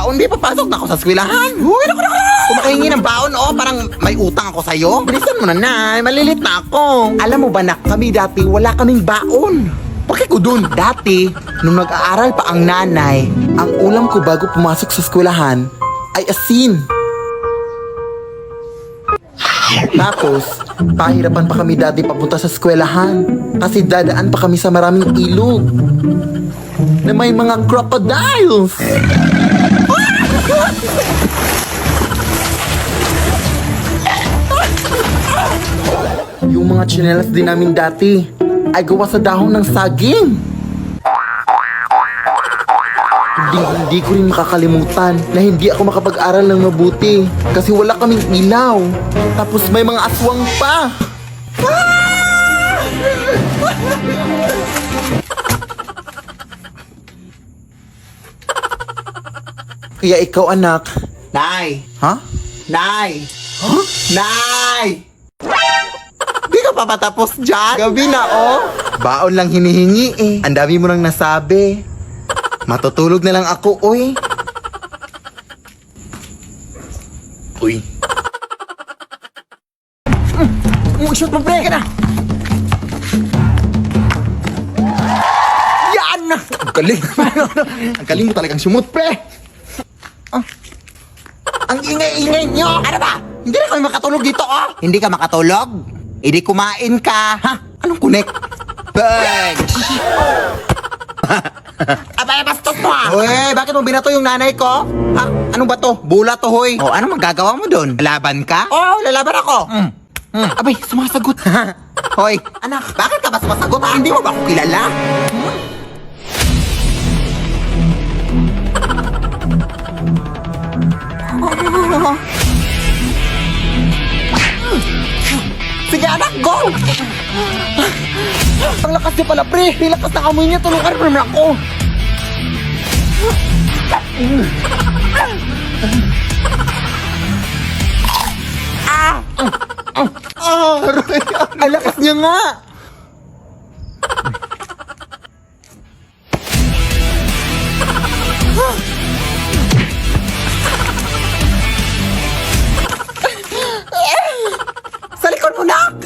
baon, di papasok na ako sa eskwelahan. Uy, naku. Kung makahingi ng baon, parang may utang ako sa'yo. Bilisan mo na, Nay. Malilit na ako. Alam mo ba, nak, kami dati wala kaming baon. Bakit ko dun? Dati, nung nag-aaral pa ang nanay, ang ulam ko bago pumasok sa eskwelahan ay asin. Tapos, pahirapan pa kami dati papunta sa eskwelahan kasi dadaan pa kami sa maraming ilog na may mga crocodiles. Yung mga tsinelas din namin dati ay gawa sa dahon ng saging. Hindi ko rin makakalimutan na hindi ako makapag-aral ng mabuti kasi wala kaming ilaw. Tapos may mga aswang pa. Kaya ikaw, anak. Nay. Ha? Nay. Huh? Nay! Di ka pa patapos dyan? Gabi na, Baon lang hinihingi, Ang dami mo nang nasabi. Matutulog na lang ako, Uy. Shoot mo, pre! Ka na! Yan! Ang galing! Ang galing mo talagang sumut, pre! Ang ingay-ingay nyo! Ano ba? Hindi na kami makatulog dito, Hindi ka makatulog? Hindi kumain ka! Ha? Anong connect? Bench! Abay, bastos mo, Uy, bakit mo binato yung nanay ko? Ha? Ano ba to? Bula to, hoy. Ano magagawa mo doon? Laban ka? Lalaban ako. Abay, sumasagot. Hoy, anak, bakit ka ba sumasagot, Hindi mo ba ako kilala? Sige, anak, go! Ang lakas niya pala, pre. Ang lakas na amoy niya. Tulungan mo naman ako. Ang lakas niya nga. Sa likod mo, nak!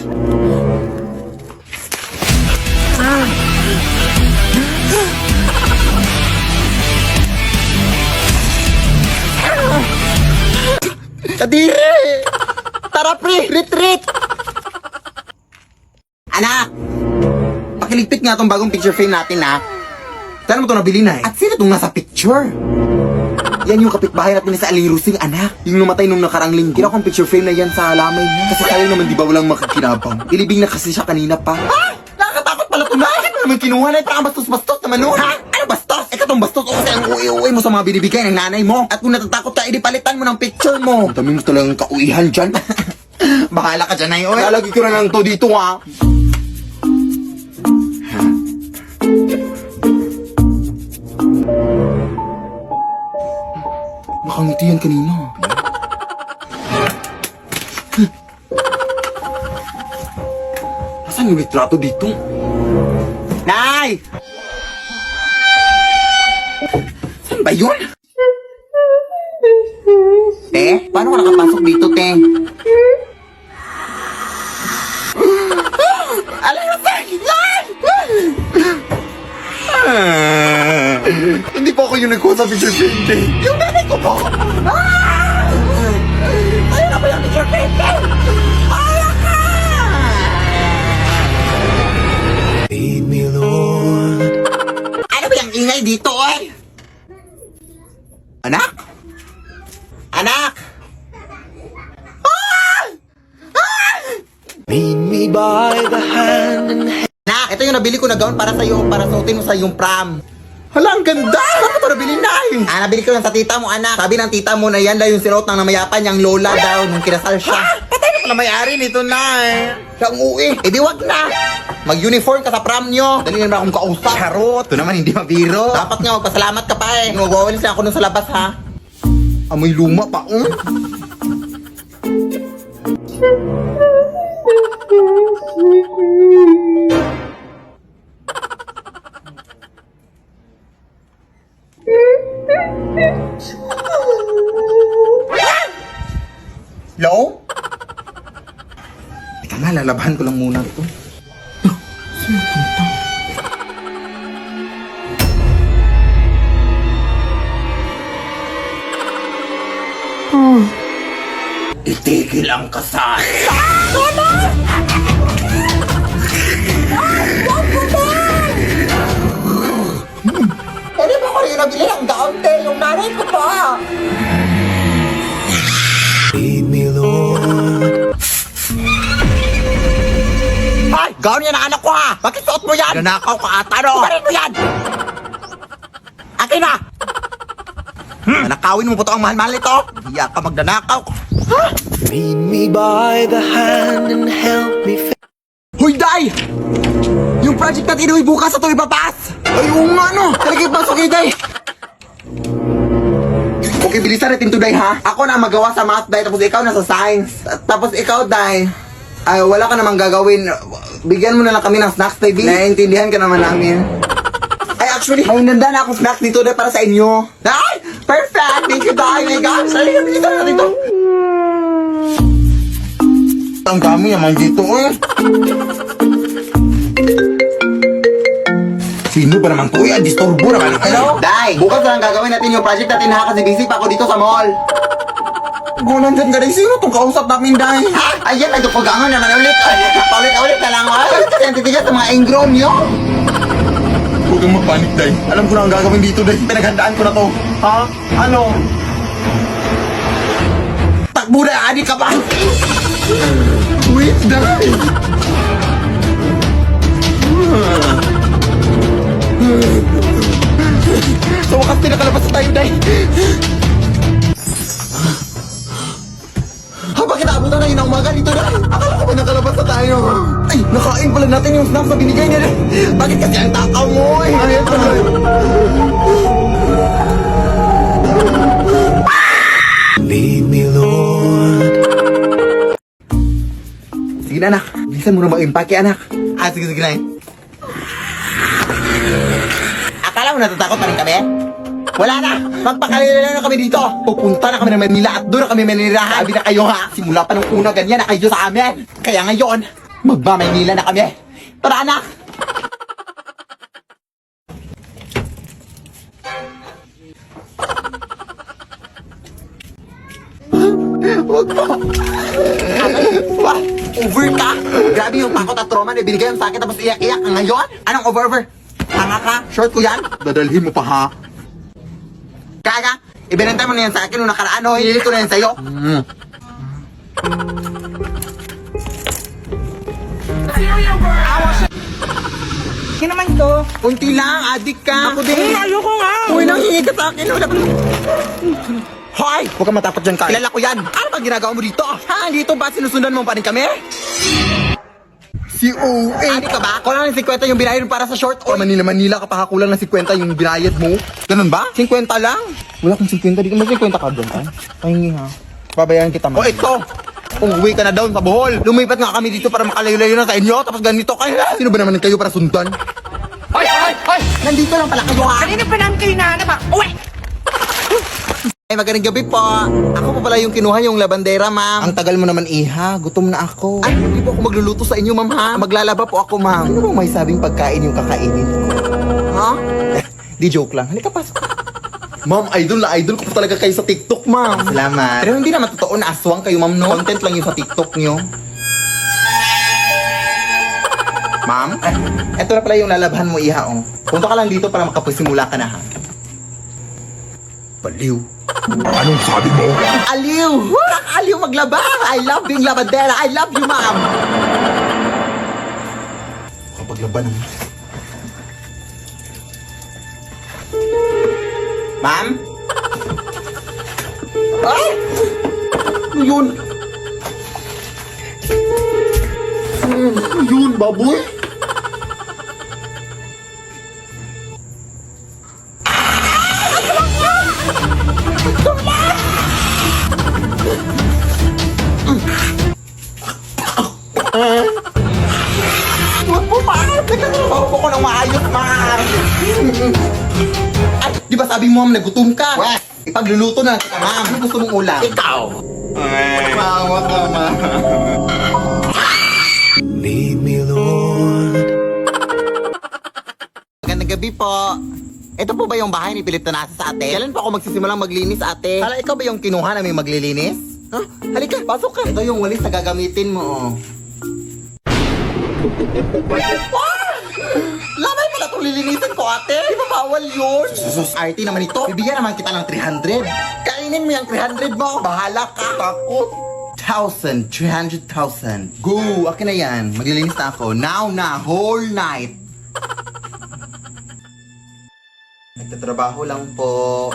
Kadiri! Tara, pre! Retreat! Anak! Pakiligpit nga tong bagong picture frame natin, ha? Saan mo ito nabili, na? At sino itong nasa picture? Yan yung kapitbahay natin sa Aling Rusing, anak. Yung namatay nung nakarang linggo. Kina kong picture frame na yan sa halamay niya. Kasi kaya naman di ba walang makakinabang. Ilibing na kasi siya kanina pa. Nakakatakot pala ito, na! Bakit mo naman kinuha na ito? Ang bastos-bastos naman, no? Ha? Ano bastos? Katong bastos o kasi ang uwi-uwi mo sa mga binibigay ng nanay mo. At kung natatakot ka, palitan mo ng picture mo. Ang dami mo talagang kauihan dyan. Bahala ka dyan, Nay. Lalagay ko na lang to dito, ha. Nakangiti yan kanina. Nasaan yung litrato dito? Nay! Saan ba yun? Te, paano ka nakapasok dito, te? Alam mo, te! Hindi pa ako yung nagkuha sa picture frame, te. Yung nanay ko po! Ayun na ba yung picture frame, te? Ayaw ka! Lead me, Lord. Ano ba yung ingay dito, Anak? Anak! Lead me by the hand and Anak, ito yung nabili ko na gown para sa'yo, para suotin mo sa iyong prom. Hala, ang ganda! Bakit ito nabili, Nay? Nabili ko lang sa tita mo, anak. Sabi ng tita mo na yan daw yung sinuot ng namayapan niyang lola daw nung kinasal siya. Patay na pala may-ari nito, Nay. Siya ang uwi. Di wag na. Mag-uniform ka sa prom nyo. Dali naman akong kausap. Charot. Ito naman hindi mabiro. Dapat nga, magpasalamat ka pa Magwawalis na ako nun sa labas, ha? Amoy luma pa, Hello? Teka nga, lalabahan ko lang muna ito. Itigil ang kasal. Pwede ba ko rin nabili ng gown, te? Yung nanay ko pa. Lead me, Lord. Ay! Gown yan ang anak ko ha! Bakit suot mo yan? Nanakaw ka ata no? Kumarin mo yan! Akin na! Nanakawin mo po ito ang mahal-mahal ito! Hiya ka magdanakaw! Lead me by the hand and help me. Hoy, Day! Yung project natin inuwi bukas ito ipapas! Ay, oo nga no! Talaga ipasok kayo, Day! Okay, bilisan natin to, Day, ha? Ako na magawa sa math, Day, tapos ikaw na sa science. Tapos ikaw, Day, ay, wala ka namang gagawin. Bigyan mo na lang kami ng snacks, baby. Naiintindihan ka naman namin. Ay, actually, may nanda na akong snacks dito, Day, para sa inyo. Day! Perfect! Thank you, Day! My gosh! Ay, bilisan natin to! Ang dami naman dito, eh. Sino ba naman to? Yan, disturbo naman. Hello? Day, bukas na lang gagawin natin yung project natin ha kasi busy pa ako dito sa mall. Gunan dyan ka rin. Sino itong kausap namin, Day? Ha? Ayan, nagtupagangan naman ulit. Paulit-ulit na lang. Ay, kasi ang titigas ng mga ingron nyo. Huwag kang mapanik, Day. Alam ko na ang gagawin dito, Day. Pinaghandaan ko na to. Ha? Ano? Takbo na, adik ka pa. Wait, Day. So, wakas pinakalabas na tayo, Day. Ha, bakit naabutan na yun ang umaga dito, Day? Akala ko ba nakalabas na tayo? Ay, nakain pala natin yung snacks na binigay niya, Day. Bakit kasi ang takaw mo, eh? Ay, ito, Day. Lead me, Lord. Sige na, anak. Bilisan mo na mag-impake, anak. Sige na. Akala mo natatakot pa rin kami? Wala na! Magpakalila na kami dito! Pupunta na kami ng Manila at doon na kami manirahan! Sabi na kayo ha! Simula pa nung una ganyan na kayo sa amin! Kaya ngayon, magma-Manila na kami! Tara, anak! Huwag mo! Over ka! Grabe yung takot at trauma na binigay yung sakit tapos iyak-iyak ka ngayon? Anong over? Tanga ka? Short ko yan? Dadalhin mo pa ha? Kaga, ibinenta mo na yan sa akin nung nakaraan o hindi ko na yan sa'yo. Hindi naman to. Kunti lang, adik ka. Ako din. Ayoko nga. Uy, nanghingi ka sa akin. Wala pa. Hoy! Huwag kang matakot dyan, Kai. Kilala ko yan. Ano ba ginagawa mo dito? Ha? Dito ba sinusundan mo pa rin kami? Si O.A. Adik ka ba? Kulang ng 50 yung binayad para sa short o Manila ka pa kulang ng 50 yung binayad mo? Ganun ba? 50 lang? Wala kang 50 dito. May 50 ka doon, ha? Pahingi ha. Babayaran kita man. O ito! Umuwi ka na down sa Bohol. Lumipat nga kami dito para makalayo-layo na sa inyo. Tapos ganito kayo. Sino ba naman kayo para sundan? Hoy! Nandito lang pala kayo ha. Kanina pa namin kayo nahanap ha. Uwe! Ay, magandang gabi po. Ako pa pala yung kinuha yung labandera, ma'am. Ang tagal mo naman, iha. Gutom na ako. Ay, hindi po ako magluluto sa inyo, ma'am, ha? Maglalaba po ako, ma'am. Ano bang may sabing pagkain yung kakainin ko? Ha? Di joke lang. Halika, pasok. Ma'am, idol na idol ko po talaga kayo sa TikTok, ma'am. Salamat. Pero hindi naman totoo na aswang kayo, ma'am, no? Content lang yung sa TikTok nyo. Ma'am? Eto na pala yung lalabahan mo, iha, oh. Punta ka lang dito para makapasimula ka na, ha? Baliw. Anong sabi mo? Aliw! Aliw maglaba! I love being labandera! I love you, ma'am! Kapag laban naman. Ma'am? Ay! Ano yun? Ano yun, baboy? Huwag po, ma'am! Nagtatrabaho po ko ng maayos, ma'am! At, di ba sabi mo, ma'am, nagutom ka? Wes! Ipagluluto na kita, ma'am. Ano gusto mong ulam? Ikaw. Mawa ka, ma'am. Lead me, Lord. Magandang gabi po. Ito po ba yung bahay ni Philip Tanasa sa ate? Kailan pa ako magsisimulang maglinis, ate? Hala, ikaw ba yung kinuha na may maglilinis? Huh? Halika, pasok ka. Ito yung walis na gagamitin mo, oh. Lamay pala itong lilinisin ko, ate. Di ba bawal yun? Sus, RT naman ito. Bibigyan naman kita ng 300. Kainin mo yung 300 mo. Bahala ka. Takot. 1,000. 300,000. Go! Akin na yan. Maglilinis na ako. Now na. Whole night. Nagtatrabaho lang po.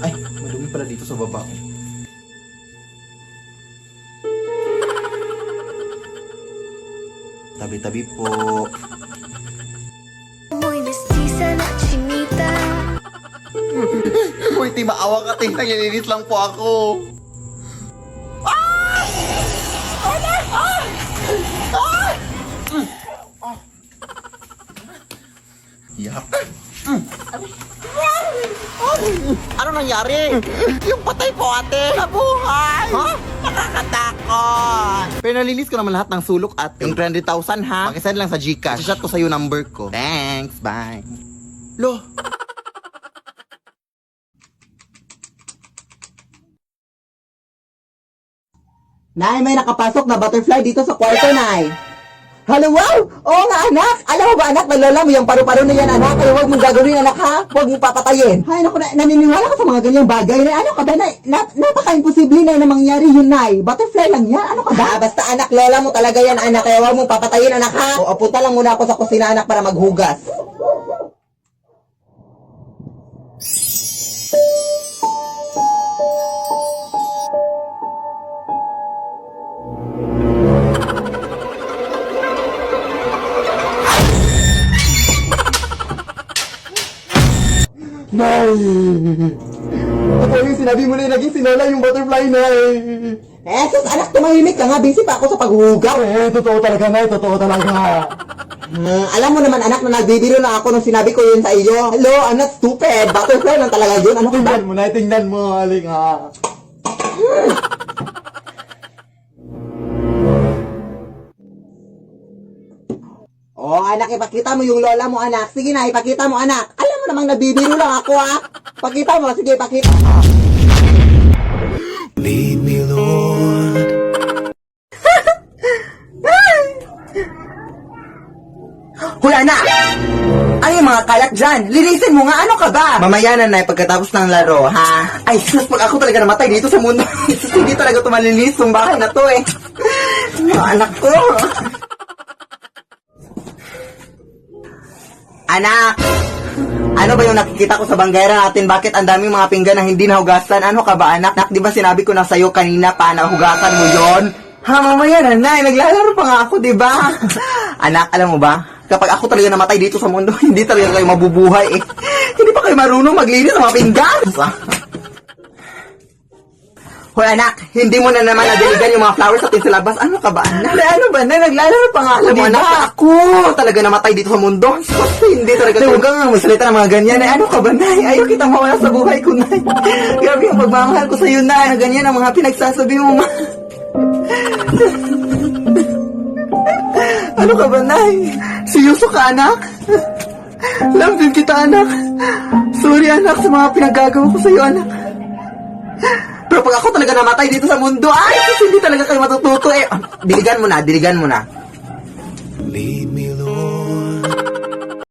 Ay, madumi pala dito sa baba. Tabi-tabi po. Muy mestiza na chinita. Uy, di maawa ka, ting. Naglilinis lang po ako. Yak. Ano nangyari? Yung patay po, ate. Nabuhay! Ha? Nakakatakot! Pero nalinis ko naman lahat ng sulok, ate. Yung 300,000, ha? Pakisend lang sa Gcash. Shot ko sa'yo number ko. Thanks, bye. Lo! Nay, may nakapasok na butterfly dito sa kwarto, Nay. Hello, wow! Oo nga, anak! Alam mo ba, anak, nalola mo yung paru-paro na yan, anak? Kaya huwag mong gagawin, anak, ha? Huwag mong papatayin. Ay, naku, naniniwala ka sa mga ganyang bagay, Nay. Ano ka ba, Nay? Napaka-imposible, Nay, na mangyari yun, Nay. Butterfly lang yan. Ano ka ba? Basta, anak, lola mo talaga yan, anak. Kaya huwag mong papatayin, anak, ha? O, punta lang muna ako sa kusina, anak, para maghugas. Nay! Ako yung sinabi mo na naging sinala yung butterfly, Nay! Sus, anak, tumahimik ka nga. Busy pa ako sa paghugas. Totoo talaga, Nay. Totoo talaga. Alam mo naman, anak, na nagbibiro na ako nung sinabi ko yun sa iyo. Hello, anak, stupid. Butterfly lang talaga yun. Ano ka ba? Tingnan mo, Nay. Tingnan mo. Aling, ha? Oh, anak, ipakita mo yung lola mo, anak. Sige na, ipakita mo, anak. Alam mo namang nabibiro lang ako, ha? Pakita mo, sige, ipakita. Lead me, Lord. Hula na! Ano yung mga kalat dyan? Linisin mo nga, ano ka ba? Mamaya na, Nay, pagkatapos ng laro, ha? Ay, sus, pag ako talaga namatay dito sa mundo, sus, hindi talaga tumalinis yung bahay na to, eh. Anak ko. Anak! Ano ba yung nakikita ko sa banggera natin? Bakit ang daming mga pinggan na hindi nahugasan? Ano ka ba, anak? Di ba sinabi ko na sa'yo kanina pa na hugasan mo yon? Ha, mamaya na, Nay. Naglalaro pa nga ako, di ba? Anak, alam mo ba? Kapag ako talaga namatay dito sa mundo, hindi talaga kayo mabubuhay, eh. Hindi pa kayo marunong maglinis ng mga pinggan. Hoy, anak, hindi mo na naman nadiligan yung mga flowers natin sa labas. Ano ka ba, anak? Ano ba, na? Naglalaro pa nga ako, di ba? Anak, ako talaga namatay dito sa mundo. Sus, hindi talaga. Huwag kang magsalita ng mga ganyan. Eh, ano ka ba, Nay? Ayaw kitang mawala sa buhay ko, Nay. Grabe ang pagmamahal ko sa'yo, Nay. Na ganyan ang mga pinagsasabi mo, ma. Ano ka ba, Nay? Seryoso ka, anak? Love din kita, anak. Sorry, anak, sa mga pinagagawa ko sa'yo, anak. Pero pag ako talaga namatay dito sa mundo, ay, hindi talaga kayo matututo, eh. Diligan mo na, diligan mo na. Lead me, Lord.